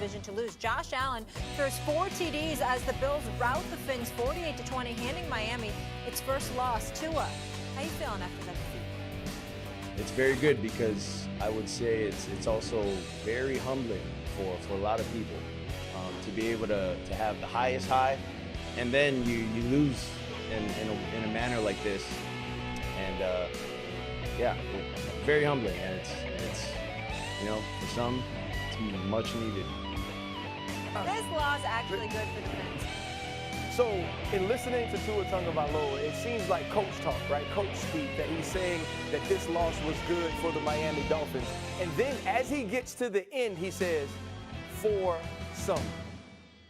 division to lose. Josh Allen throws 4 TDs as the Bills rout the Fins 48-20, handing Miami its first loss. Tua, how you feeling after that defeat? It's very good because I would say it's also very humbling for a lot of people to be able to have the highest high, and then you lose in a manner like this, and very humbling, and it's for some it's much needed. This law is actually good for the Fins. So, in listening to Tua Tagovailoa, it seems like coach talk, right? Coach speak, that he's saying that this loss was good for the Miami Dolphins. And then as he gets to the end, he says, for some.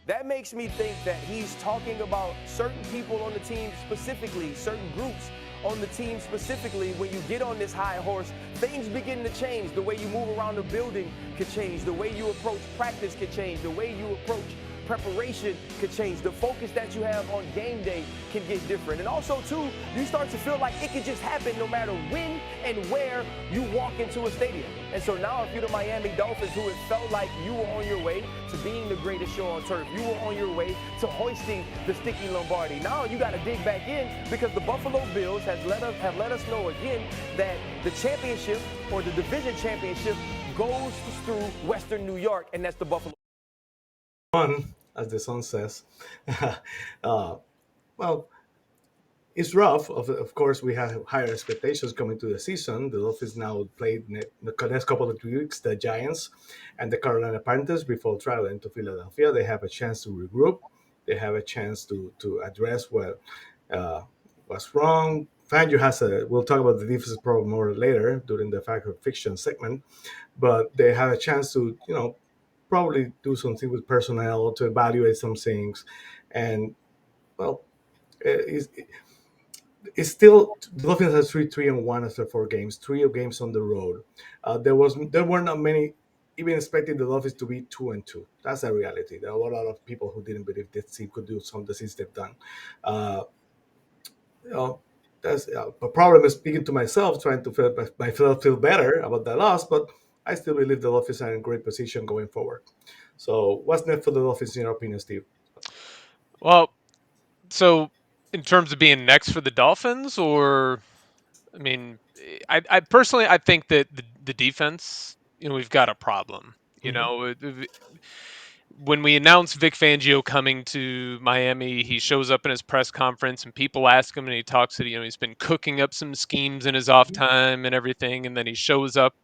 That makes me think that he's talking about certain people on the team specifically, certain groups on the team specifically. When you get on this high horse, things begin to change. The way you move around the building could change. The way you approach practice could change. The way you approach preparation could change. The focus that you have on game day can get different. And also, too, you start to feel like it could just happen no matter when and where you walk into a stadium. And so now if you're the Miami Dolphins, who it felt like you were on your way to being the greatest show on turf, you were on your way to hoisting the Sticky Lombardi. Now you got to dig back in because the Buffalo Bills have let us know again that the championship or the division championship goes through Western New York, and that's the Buffalo. As the song says. Well, it's rough. Of course, we have higher expectations coming to the season. The Dolphins now played the next couple of weeks the Giants and the Carolina Panthers before traveling to Philadelphia. They have a chance to regroup. They have a chance to address what was wrong. Fangio has we'll talk about the defensive problem more later during the fact of fiction segment, but they have a chance to, probably do something with personnel to evaluate some things. And, well, it's still the Dolphins has 3-1 after 4 games, 3 games on the road. There were not many even expecting the Dolphins to be 2-2. That's a reality. There are a lot of people who didn't believe this team could do some of the things they've done. That's a problem is speaking to myself, trying to feel better about the loss, but I still believe the Dolphins are in great position going forward. So what's next for the Dolphins in your opinion, Steve? Well, so in terms of being next for the Dolphins, or I mean, I personally I think that the defense, we've got a problem. When we announced Vic Fangio coming to Miami, he shows up in his press conference and people ask him and he talks that, he's been cooking up some schemes in his off time and everything. And then he shows up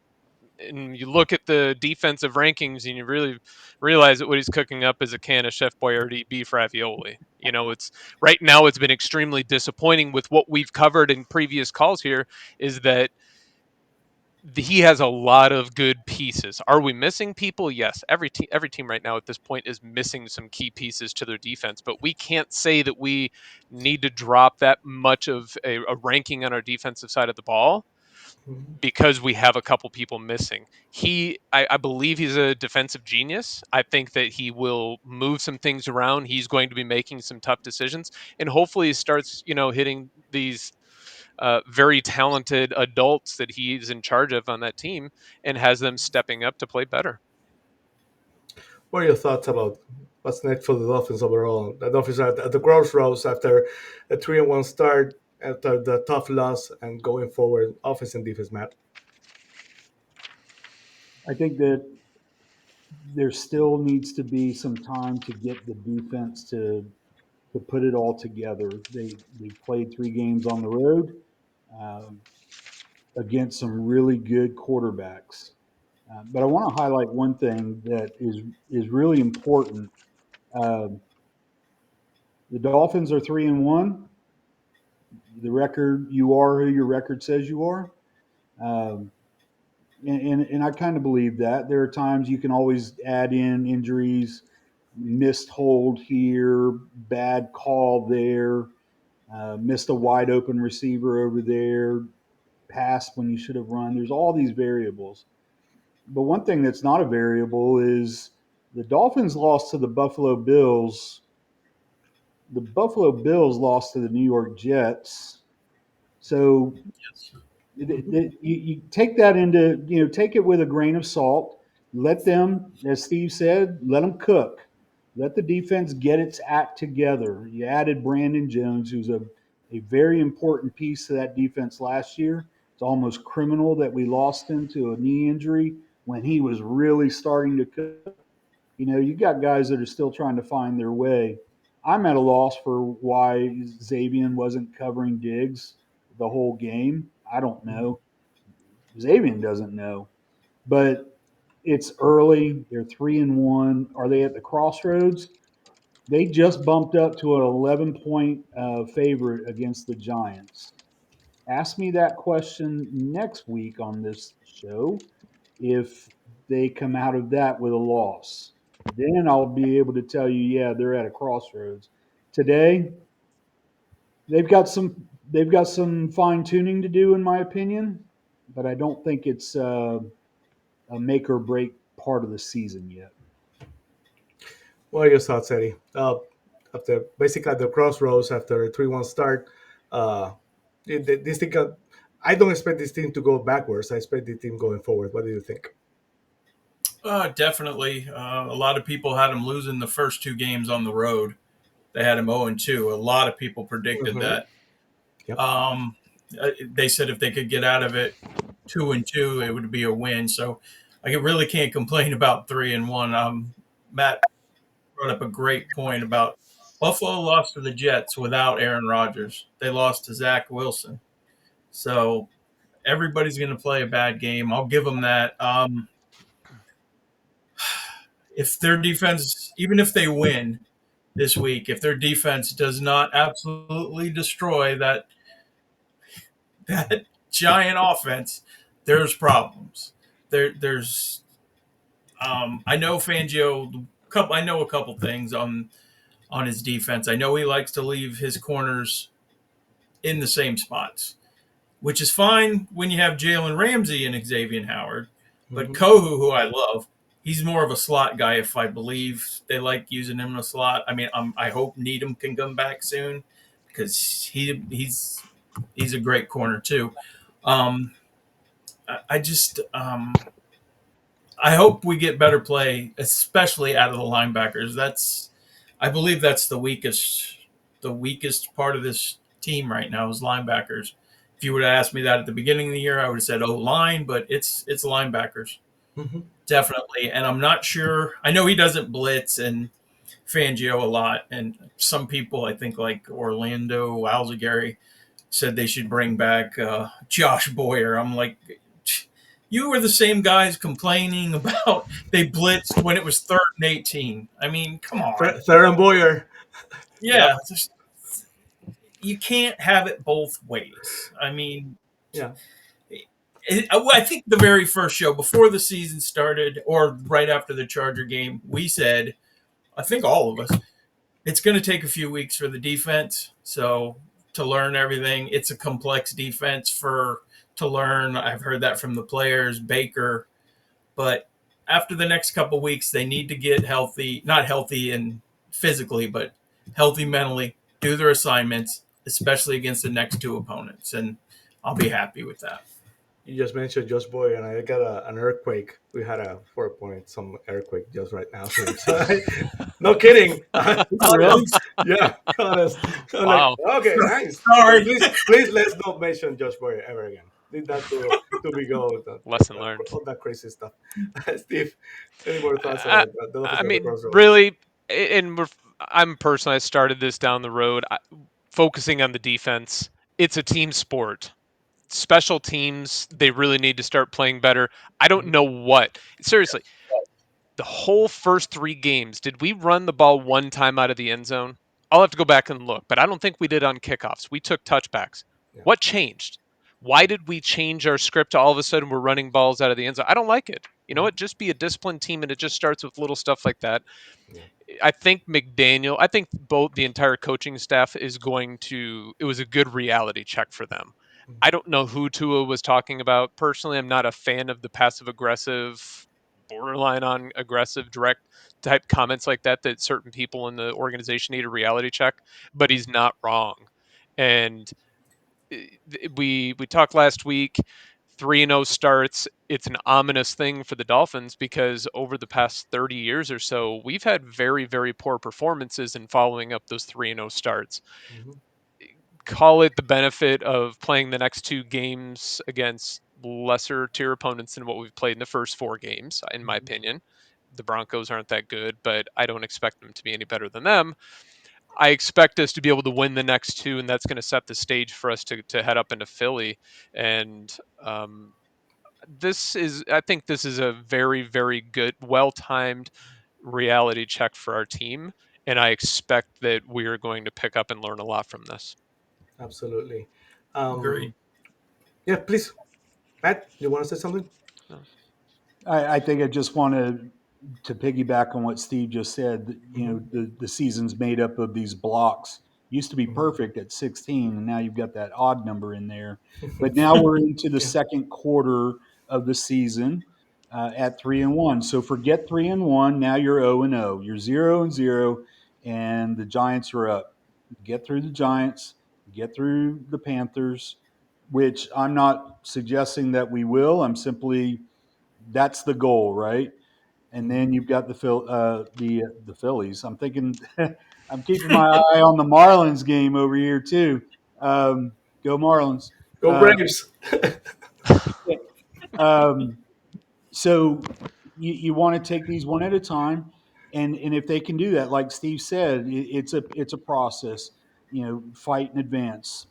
and you look at the defensive rankings and you really realize that what he's cooking up is a can of Chef Boyardee beef ravioli. It's right now it's been extremely disappointing with what we've covered in previous calls here is that he has a lot of good pieces. Are we missing people? Yes. Every team right now at this point is missing some key pieces to their defense, but we can't say that we need to drop that much of a ranking on our defensive side of the ball because we have a couple people missing. I believe he's a defensive genius. I think that he will move some things around. He's going to be making some tough decisions, and hopefully he starts, hitting these very talented adults that he's in charge of on that team and has them stepping up to play better. What are your thoughts about what's next for the Dolphins overall? The Dolphins are at the crossroads after a 3-1 start, after the tough loss, and going forward, offense and defense, Matt. I think that there still needs to be some time to get the defense to put it all together. They played 3 games on the road um, against some really good quarterbacks. But I want to highlight one thing that is really important. Um, the Dolphins are 3-1. The record, you are who your record says you are. Um, and I kind of believe that. There are times you can always add in injuries, missed hold here, bad call there, missed a wide open receiver over there, passed when you should have run. There's all these variables. But one thing that's not a variable is the Dolphins lost to the Buffalo Bills. The Buffalo Bills lost to the New York Jets. So you take that into, take it with a grain of salt. Let them, as Steve said, let them cook. Let the defense get its act together. You added Brandon Jones, who's a very important piece to that defense last year. It's almost criminal that we lost him to a knee injury when he was really starting to cook. You know, you got guys that are still trying to find their way. I'm at a loss for why Xavier wasn't covering Diggs the whole game. I don't know. Xavier doesn't know, but it's early. They're 3-1. Are they at the crossroads? They just bumped up to an 11-point favorite against the Giants. Ask me that question next week on this show if they come out of that with a loss. Then I'll be able to tell you, yeah, they're at a crossroads. Today, they've got some fine tuning to do, in my opinion, but I don't think it's a make or break part of the season yet. What are your thoughts, Eddie? After basically at the crossroads after a 3-1 start, uh, this thing. I don't expect this team to go backwards. I expect the team going forward. What do you think? Definitely. A lot of people had him losing the first two games on the road. They had him 0-2. A lot of people predicted Mm-hmm. that. Yep. Um, they said if they could get out of it 2-2, it would be a win. So I really can't complain about 3-1. Matt brought up a great point about Buffalo lost to the Jets without Aaron Rodgers. They lost to Zach Wilson. So everybody's going to play a bad game. I'll give them that. If their defense, even if they win this week, if their defense does not absolutely destroy that giant offense, there's problems. There's I know Fangio. I know a couple things on his defense. I know he likes to leave his corners in the same spots, which is fine when you have Jalen Ramsey and Xavier Howard. But Mm-hmm. Kohu, who I love, he's more of a slot guy. If I believe they like using him in a slot, I mean, I hope Needham can come back soon because he's a great corner too. Um, I just I hope we get better play, especially out of the linebackers. I believe that's the weakest part of this team right now is linebackers. If you would have asked me that at the beginning of the year, I would have said line, but it's linebackers Mm-hmm. definitely. And I'm not sure. I know he doesn't blitz and Fangio a lot, and some people I think like Orlando Alzagari said they should bring back Josh Boyer. I'm like, you were the same guys complaining about they blitzed when it was 3rd and 18. I mean, come on. Theron Boyer. Yep. Yeah, you can't have it both ways. I mean, Yeah. I think the very first show before the season started, or right after the Charger game, we said, I think all of us, it's going to take a few weeks for the defense. So to learn everything, it's a complex defense to learn. I've heard that from the players, Baker, but after the next couple weeks, they need to get healthy, not healthy and physically, but healthy mentally, do their assignments, especially against the next two opponents. And I'll be happy with that. You just mentioned Josh Boyer, and I got an earthquake. We had a 4 point some earthquake just right now. So no kidding. Really? Honest. Yeah, honest. I'm like, Wow. okay, nice. But Sorry. please let's not mention Josh Boyer ever again. Did that to be go with Lesson learned. all that crazy stuff. Steve, any more thoughts I, about the Dolphins I at the mean, crossroads? really, and I'm personally, I started this down the road, focusing on the defense. It's a team sport. Special teams, they really need to start playing better. I don't know what. Seriously, the whole first 3 games, did we run the ball one time out of the end zone? I'll have to go back and look, but I don't think we did on kickoffs. We took touchbacks. Yeah. What changed? Why did we change our script to all of a sudden we're running balls out of the end zone? I don't like it. You know what? Just be a disciplined team, and it just starts with little stuff like that. Yeah. I think both the entire coaching staff is going to, it was a good reality check for them. I don't know who Tua was talking about. Personally, I'm not a fan of the passive aggressive, borderline on aggressive, direct type comments like that certain people in the organization need a reality check, but he's not wrong. And we talked last week. 3-0 starts, it's an ominous thing for the Dolphins because over the past 30 years or so, we've had very, very poor performances in following up those 3-0 starts. Mhm. Call it the benefit of playing the next two games against lesser tier opponents than what we've played in the first four games, in my Mhm. opinion. The Broncos aren't that good, but I don't expect them to be any better than them. I expect us to be able to win the next two, and that's going to set the stage for us to head up into Philly. And I think this is a very, very good, well timed reality check for our team. And I expect that we are going to pick up and learn a lot from this. Absolutely. Agreed. Yeah, please, Matt, you want to say something? Uh, I think I just want to piggyback on what Steve just said. You know, Mhm. the season's made up of these blocks. Used to be Mhm. perfect at 16, and now you've got that odd number in there. But now we're into the Yeah. second quarter of the season at 3-1. So forget 3-1. Now you're 0-0. You're 0-0, and the Giants are up. Get through the Giants. Get through the Panthers, which I'm not suggesting that we will. I'm simply that's the goal, right? And then Mhm. you've got the Phillies. I'm thinking, I'm keeping my eye on the Marlins game over here too. Go Marlins! Go Uh, Braves. um, so you want to take these one at a time, and if they can do that, like Steve said, it's a process. You know, fight in advance,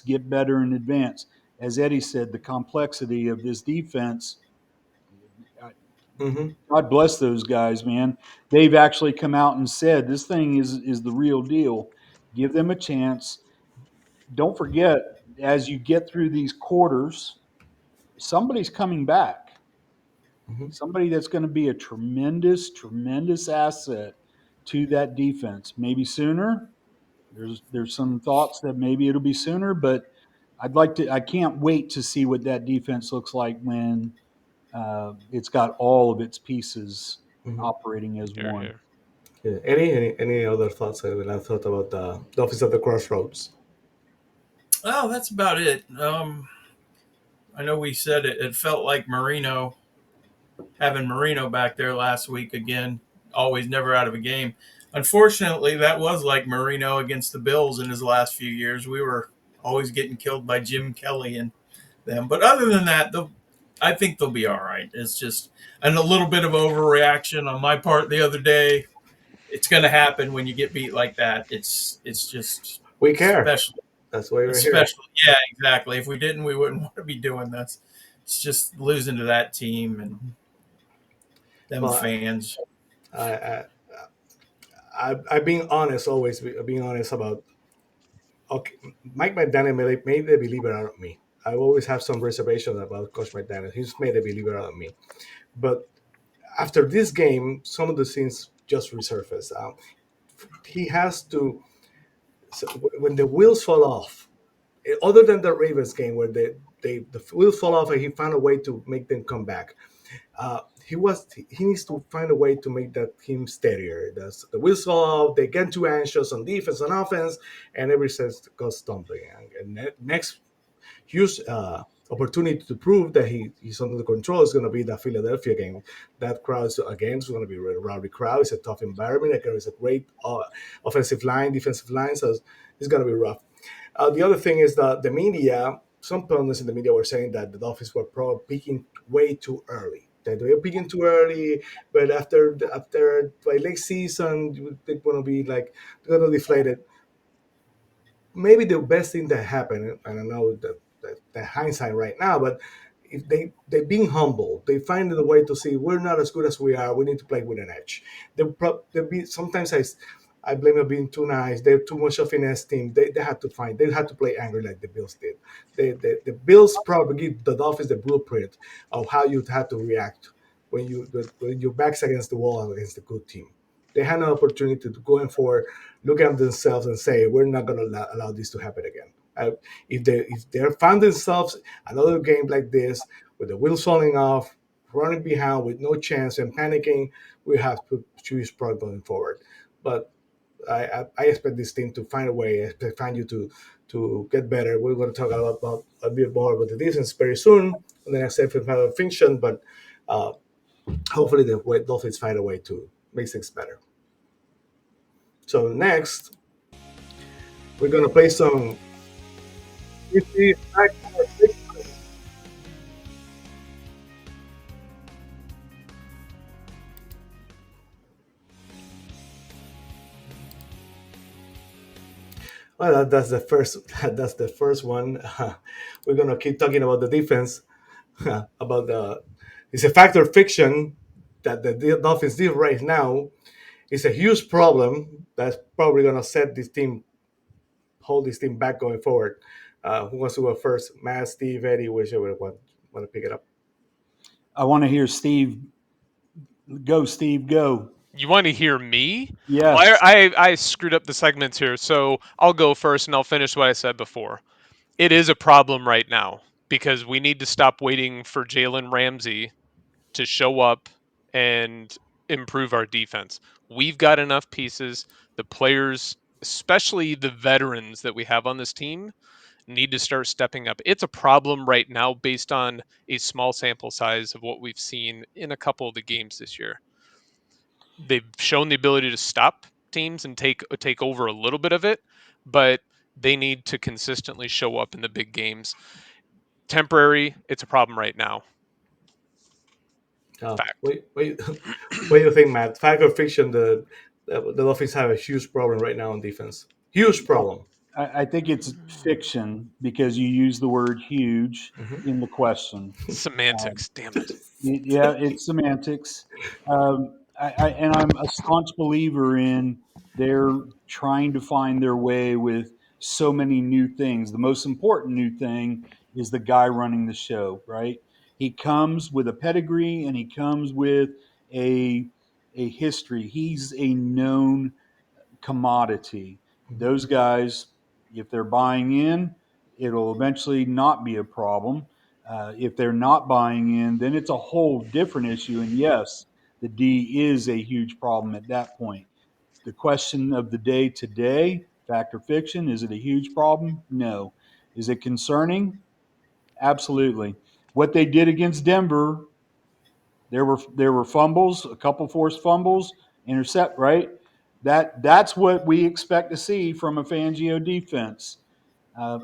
get better in advance. As Eddie said, the complexity of this defense. Hmm. God bless those guys, man. They've actually come out and said this thing is the real deal. Give them a chance. Don't forget, as you get through these quarters, somebody's coming back. Hmm. Somebody that's going to be a tremendous, tremendous asset to that defense. Maybe sooner. There's some thoughts that maybe it'll be sooner, but I can't wait to see what that defense looks like when it's got all of its pieces Hmm. operating as Here, one. here. Yeah. Any other thoughts? When I thought about the office at the crossroads. Well, that's about it. I know we said it. It felt like Marino having Marino back there last week again. Always never out of a game. Unfortunately, that was like Marino against the Bills in his last few years. We were always getting killed by Jim Kelly and them. But other than that, I think they'll be all right. It's just and a little bit of overreaction on my part the other day. It's going to happen when you get beat like that. It's just We care. special. That's why we're here. Especially, yeah, exactly. If we didn't, we wouldn't want to be doing this. It's just losing to that team and them Well, fans. I, I've been honest always. Being honest about okay. Mike McDaniel made the believer out of me. I always have some reservations about Coach McDaniel. He's made a believer out of me. But after this game, some of the scenes just resurfaced. He has to so when the wheels fall off. Other than the Ravens game where the wheels fall off and he found a way to make them come back. He needs to find a way to make that team steadier. The wheels fall off, they get too anxious on defense and offense, and everything goes stumbling. And next huge opportunity to prove that he's under control is going to be the Philadelphia game. That crowd is going to be a rowdy crowd. It's a tough environment. There is a great offensive line, defensive line, so it's going to be rough. The other thing is that the media, some pundits in the media were saying that the Dolphins were probably peaking way too early. That they were peaking too early, but after by late season, they're going to be like they're going to deflate it. Maybe the best thing that happened, and I know that hindsight right now, but if they being humble, they find a way to see we're not as good as we are. We need to play with an edge. They be sometimes I blame them being too nice. They're too much of a finesse team. They had to play angry like the Bills did. The Bills probably give the Dolphins the blueprint of how you had to react when your back's against the wall against a good team. They had an opportunity to go in for look at themselves and say, "We're not going to allow this to happen again." If they found themselves another game like this with the wheels falling off, running behind with no chance and panicking, we have to choose product going forward. But I expect this team to find a way. I expect Fangio to get better. We're going to talk about a bit more about the defense very soon on the next episode of Fiction, but uh, hopefully the Dolphins find a way to make things better. So next, we're going to play some. Well, that's the first. That's the first one. We're gonna keep talking about the defense. About the. It's a factor fiction that the Dolphins did right now. It's a huge problem that's probably gonna set this team, hold this team back going forward. Who wants to go first? Matt, Steve, Eddie, whichever one want to pick it up. I want to hear Steve go. Steve, go. You want to hear me? Well, Yes. I screwed up the segments here, so I'll go first and I'll finish what I said before. It is a problem right now because we need to stop waiting for Jalen Ramsey to show up and improve our defense. We've got enough pieces. The players, especially the veterans that we have on this team, need to start stepping up. It's a problem right now based on a small sample size of what we've seen in a couple of the games this year. They've shown the ability to stop teams and take over a little bit of it, but they need to consistently show up in the big games. Temporary, it's a problem right now. Fact. What do you think, Matt? Fact or fiction? The Dolphins have a huge problem right now on defense. Huge problem. I think it's fiction because you use the word huge Mhm. in the question. Semantics, damn it. Yeah, it's semantics. And I'm a staunch believer in they're trying to find their way with so many new things. The most important new thing is the guy running the show, right? He comes with a pedigree and he comes with a a history. He's a known commodity. Those guys, if they're buying in, it'll eventually not be a problem. If they're not buying in, then it's a whole different issue. And yes, the D is a huge problem at that point. The question of the day today, fact or fiction, is it a huge problem? No. Is it concerning? Absolutely. What they did against Denver, there were fumbles, a couple forced fumbles, intercept, right? That's what we expect to see from a Fangio defense.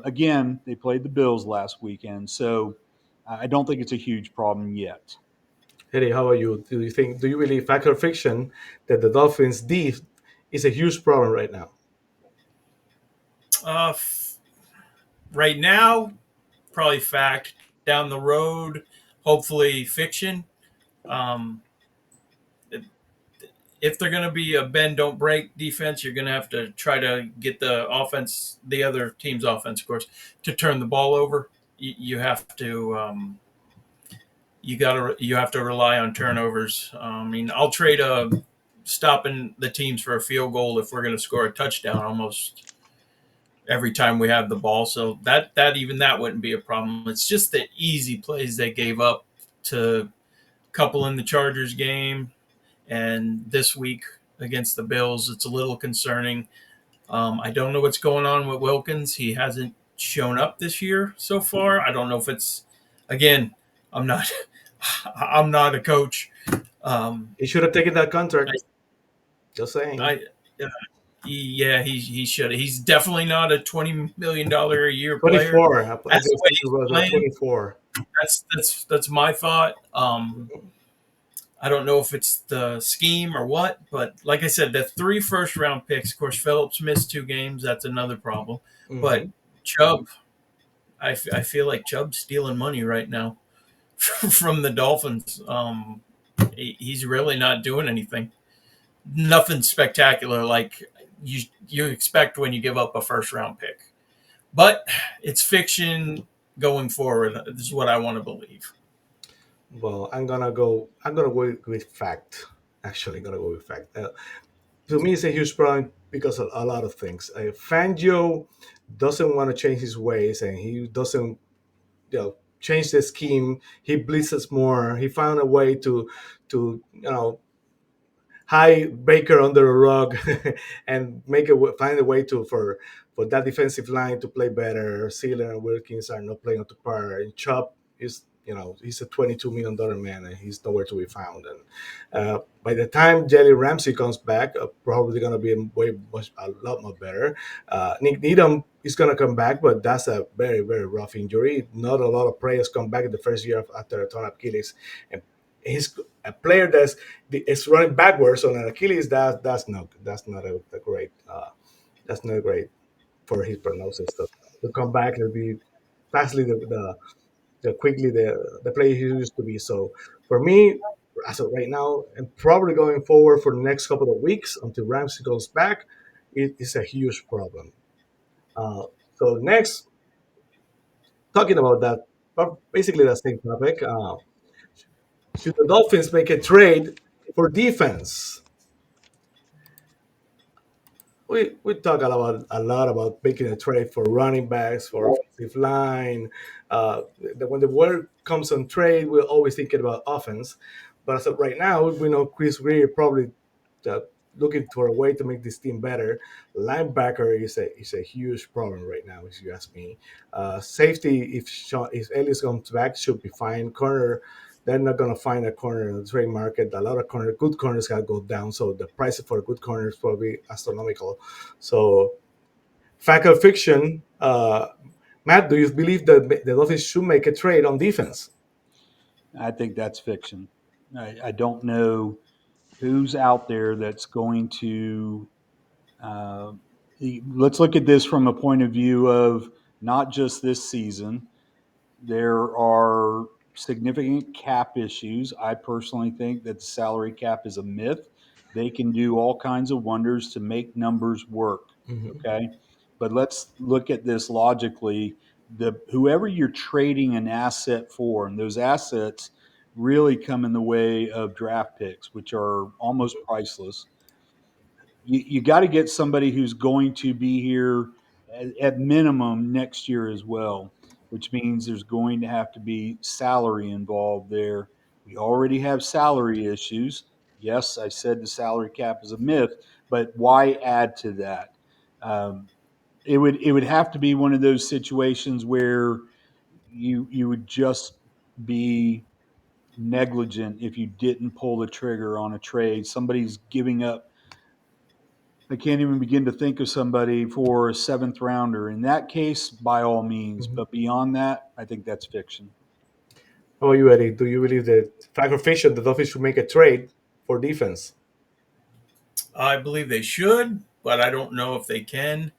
Again, they played the Bills last weekend, so I don't think it's a huge problem yet. Eddie, how about you? Do you believe fact or fiction that the Dolphins D is a huge problem right now? Uh, f- right now, probably fact. Down the road, hopefully fiction. Um, if they're going to be a bend don't break defense, you're going to have to try to get the offense, the other team's offense, of course, to turn the ball over. You have to you have to rely on turnovers. I mean, I'll trade stopping the teams for a field goal if we're going to score a touchdown almost every time we have the ball. So that wouldn't be a problem. It's just the easy plays they gave up to a couple in the Chargers game and this week against the Bills. It's a little concerning. I don't know what's going on with Wilkins. He hasn't shown up this year so far. I don't know if it's again. I'm not. I'm not a coach. He should have taken that I, contract. Just saying. I yeah, he should. He's definitely not a $20 million a year player. 24. I That's think the way it he's was playing. 24. That's my thought. I don't know if it's the scheme or what, but like I said, the 3 first-round picks. Of course, Phillips missed 2 games. That's another problem. But Mm-hmm. Chubb, I feel like Chubb's stealing money right now from the Dolphins. He's really not doing anything. Nothing spectacular like you expect when you give up a first-round pick. But it's fiction going forward. This is what I want to believe. Well, I'm gonna go with fact. Actually, gonna go with fact. To me, it's a huge problem because of a lot of things. Fangio doesn't want to change his ways, and he doesn't, change the scheme. He blitzes more. He found a way to hide Baker under a rug and find a way to for that defensive line to play better. Sealer and Wilkins are not playing up to par, and Chubb is he's a $22 million man, and he's nowhere to be found. And by the time Jalen Ramsey comes back, probably going to be a lot more better. Nick Needham is going to come back, but that's a very very rough injury. Not a lot of players come back in the first year after a torn Achilles, and he's a player is running backwards on an Achilles. That's not great for his prognosis. To come back and be fastly the quickly the player he used to be. So for me, as of right now, and probably going forward for the next couple of weeks until Ramsey goes back, it is a huge problem. Uh, so next, talking about that, but basically the same topic. Should the Dolphins make a trade for defense? We talk a lot about making a trade for running backs, for offensive line. When the word comes on trade, we're always thinking about offense. But as of right now, we know Chris Greer probably uh, looking for a way to make this team better. Linebacker is a huge problem right now, if you ask me. Safety, if Ellis comes back, should be fine. Corner, they're not gonna find a corner in the trade market. A lot of good corners got to go down, so the price for a good corner is probably astronomical. So, fact or fiction, Matt, do you believe that the Dolphins should make a trade on defense? I think that's fiction. I don't know who's out there that's going to. Uh, let's look at this from a point of view of not just this season. There are significant cap issues. I personally think that the salary cap is a myth. They can do all kinds of wonders to make numbers work. Mhm. Okay. But let's look at this logically. The whoever you're trading an asset for, and those assets really come in the way of draft picks, which are almost priceless. You got to get somebody who's going to be here at minimum next year as well, which means there's going to have to be salary involved there. We already have salary issues. Yes, I said the salary cap is a myth, but why add to that? Um, it would have to be one of those situations where you would just be negligent if you didn't pull the trigger on a trade. Somebody's giving up. I can't even begin to think of somebody for a seventh rounder. In that case, by all means. Mhm. But beyond that, I think that's fiction. How about you, Eddie? Do you believe that fact or fiction, the Dolphins should make a trade for defense? I believe they should, but I don't know if they can.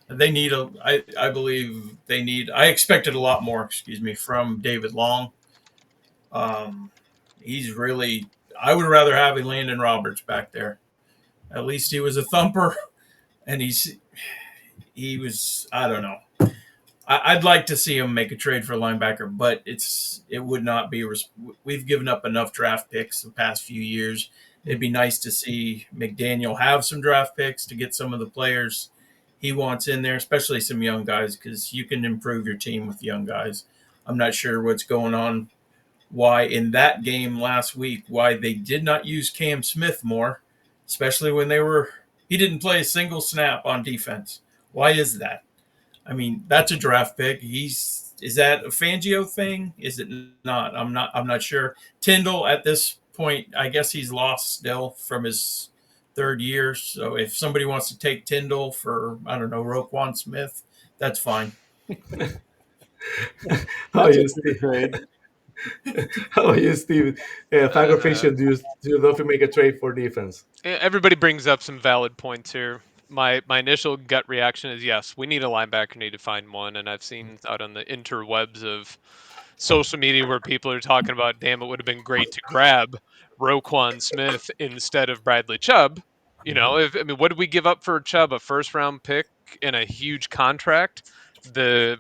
They need a. I believe they need. I expected a lot more. Excuse me, from David Long. Um, he's really. I would rather have a Landon Roberts back there. At least he was a thumper, and he was. I don't know. I'd like to see him make a trade for a linebacker, but it would not be. We've given up enough draft picks the past few years. It'd be nice to see McDaniel have some draft picks to get some of the players he wants in there, especially some young guys, because you can improve your team with young guys. I'm not sure what's going on. Why in that game last week, why they did not use Cam Smith more, especially when he didn't play a single snap on defense. Why is that? I mean, that's a draft pick. Is that a Fangio thing? Is it not? I'm not sure. Tyndall at this point, I guess he's lost still from his third year. So if somebody wants to take Tyndall for, I don't know, Roquan Smith, that's fine. How That's a you, fair Steve? trade. How are you, Steve? Yeah, fact or Uh, fiction, do you love to make a trade for defense? Everybody brings up some valid points here. My initial gut reaction is yes, we need a linebacker, need to find one, and I've seen out on the interwebs of social media where people are talking about, damn, it would have been great to grab Roquan Smith instead of Bradley Chubb. You know, Mhm. if I mean, what did we give up for Chubb? A first round pick and a huge contract. The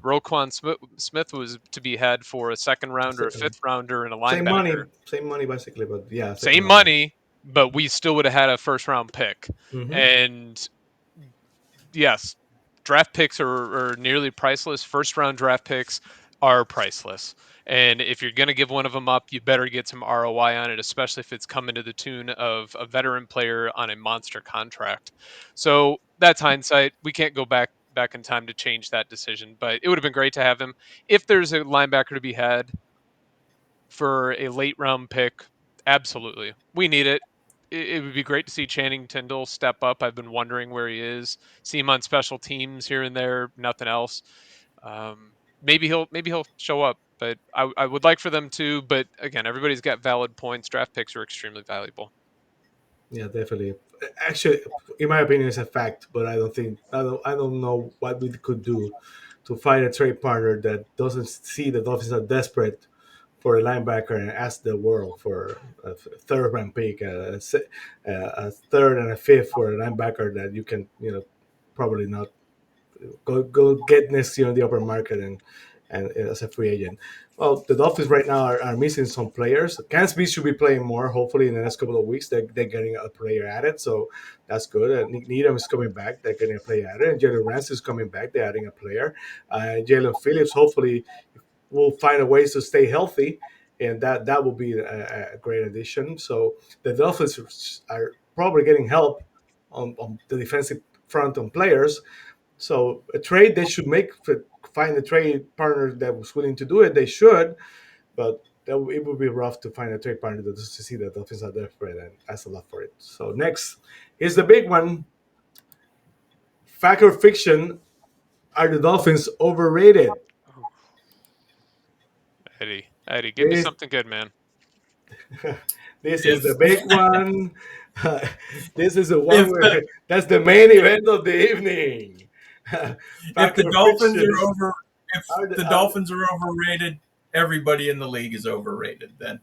Smith was to be had for a second rounder, a fifth rounder, and a linebacker. Same money basically, but yeah, second Same rounder. money, but we still would have had a first round pick. Hmm. And yes, draft picks are nearly priceless. First round draft picks, are priceless. And if you're going to give one of them up, you better get some ROI on it, especially if it's coming to the tune of a veteran player on a monster contract. So that's hindsight. We can't go back in time to change that decision, but it would have been great to have him. If there's a linebacker to be had for a late round pick, absolutely. We need it. It would be great to see Channing Tindall step up. I've been wondering where he is. See him on special teams here and there, nothing else. Maybe he'll show up, but I would like for them to. But again, everybody's got valid points. Draft picks are extremely valuable. Yeah, definitely. Actually, in my opinion, it's a fact, but I don't know what we could do to find a trade partner that doesn't see the Dolphins are desperate for a linebacker and ask the world for a third round pick, a third and a fifth for a linebacker that you can, probably not go get next year in the upper market and as a free agent. Well, the Dolphins right now are missing some players. Kansas City should be playing more. Hopefully, in the next couple of weeks, they're getting a player added, so that's good. Nick Needham is coming back. They're getting a player added. And Jalen Ramsey is coming back. They're adding a player. Jalen Phillips hopefully will find a ways to stay healthy, and that will be a great addition. So the Dolphins are probably getting help on the defensive front on players, so a trade they should make, find a trade partner that was willing to do it. They should, but it would be rough to find a trade partner to see that the Dolphins are desperate and ask a lot for it. So next is the big one: fact or fiction? Are the Dolphins overrated? Oh, Eddie, give me This something good, man. this is If the big one. This is the one if where the that's the main event of the evening. if Fact the or Dolphins fiction? are over if Are the Dolphins are overrated, everybody in the league is overrated then.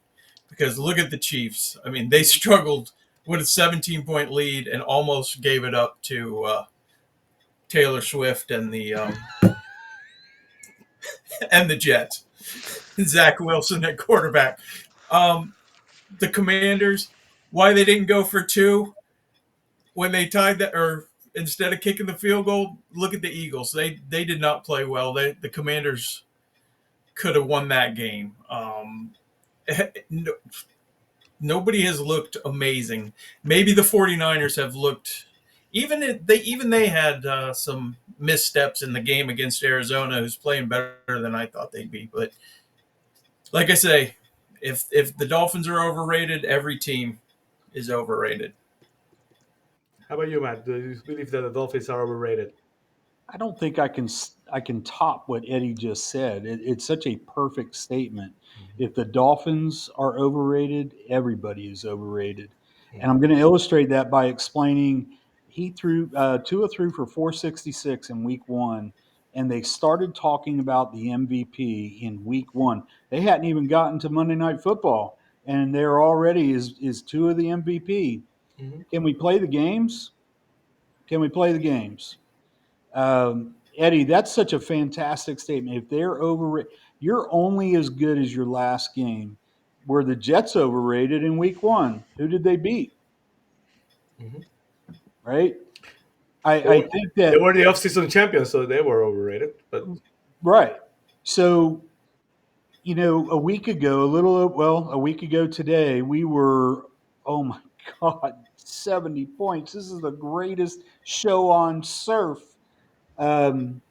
Because look at the Chiefs. I mean, they struggled with a 17-point lead and almost gave it up to Taylor Swift and the Jets. Zach Wilson at quarterback. Um, the Commanders, why they didn't go for two when they tied that, or instead of kicking the field goal, look at the Eagles. They did not play well. The Commanders could have won that game. No, nobody has looked amazing. Maybe the 49ers have looked. Even they had some missteps in the game against Arizona, who's playing better than I thought they'd be. But like I say, if the Dolphins are overrated, every team is overrated. How about you, Matt? Do you believe that the Dolphins are overrated? I don't think I can top what Eddie just said. It's such a perfect statement. If the Dolphins are overrated, everybody is overrated. And I'm going to illustrate that by explaining Tua threw for 466 in week one, and they started talking about the MVP in week one. They hadn't even gotten to Monday Night Football, and they're already is Tua the MVP. Mm-hmm. Can we play the games? Can we play the games? Eddie, that's such a fantastic statement. If they're overrated, you're only as good as your last game. Were the Jets overrated in week one? Who did they beat? Mm-hmm. Right? They I were think they that, were the offseason champions, so they were overrated. But right. So, a week ago today, we were, oh my God, 70 points. This is the greatest show on surf. Um,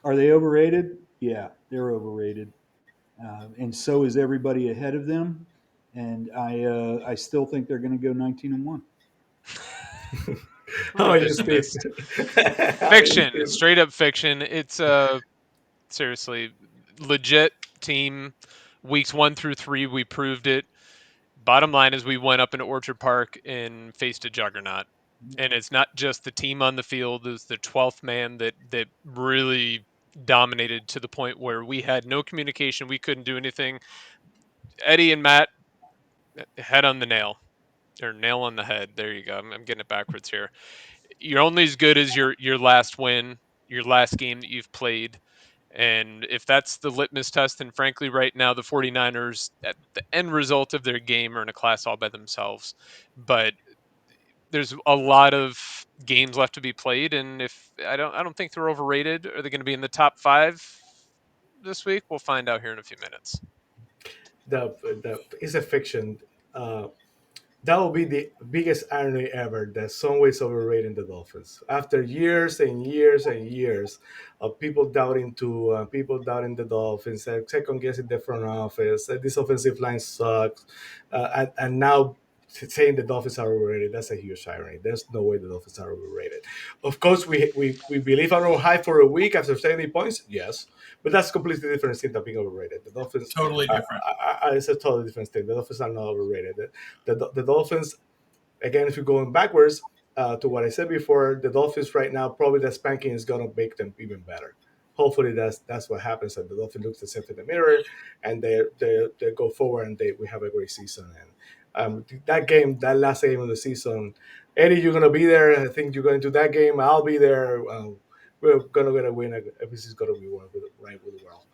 are they overrated? Yeah, they're overrated. And so is everybody ahead of them. And I still think they're going to go 19-1. how about you, Steve? Revisionist. How about you, Fiction, Steve? straight up fiction. It's seriously legit team. Weeks 1 through 3, we proved it. Bottom line is we went up into Orchard Park and faced a juggernaut. And it's not just the team on the field, it's the 12th man that really dominated to the point where we had no communication, we couldn't do anything. Eddie and Matt, head on the nail, or nail on the head. There you go. I'm getting it backwards here. You're only as good as your last win, your last game that you've played. And if that's the litmus test, and frankly, right now, the 49ers, at the end result of their game, are in a class all by themselves. But there's a lot of games left to be played, and if I don't think they're overrated. Are they going to be in the top 5? this week? We'll find out here in a few minutes. The It's a fiction. That will be the biggest irony ever that Sunway's overrating the Dolphins. After years and years and years of people doubting the Dolphins, second guessing the front office, this offensive line sucks, and now saying the Dolphins are overrated, that's a huge irony. There's no way the Dolphins are overrated. Of course, we believe are on high for a week after 70 points, yes, but that's completely different thing than being overrated. The Dolphins Totally different. it's a totally different thing. The Dolphins are not overrated. The Dolphins, again, if you're going backwards to what I said before, the Dolphins right now, probably the spanking is going to make them even better. Hopefully that's what happens, and the Dolphins look themselves in the mirror, and they go forward, and we have a great season. And that last game of the season, Eddie, you're going to be there. I think you're going to that game. I'll be there. We're going to get a win. Everything's going to be right with the world.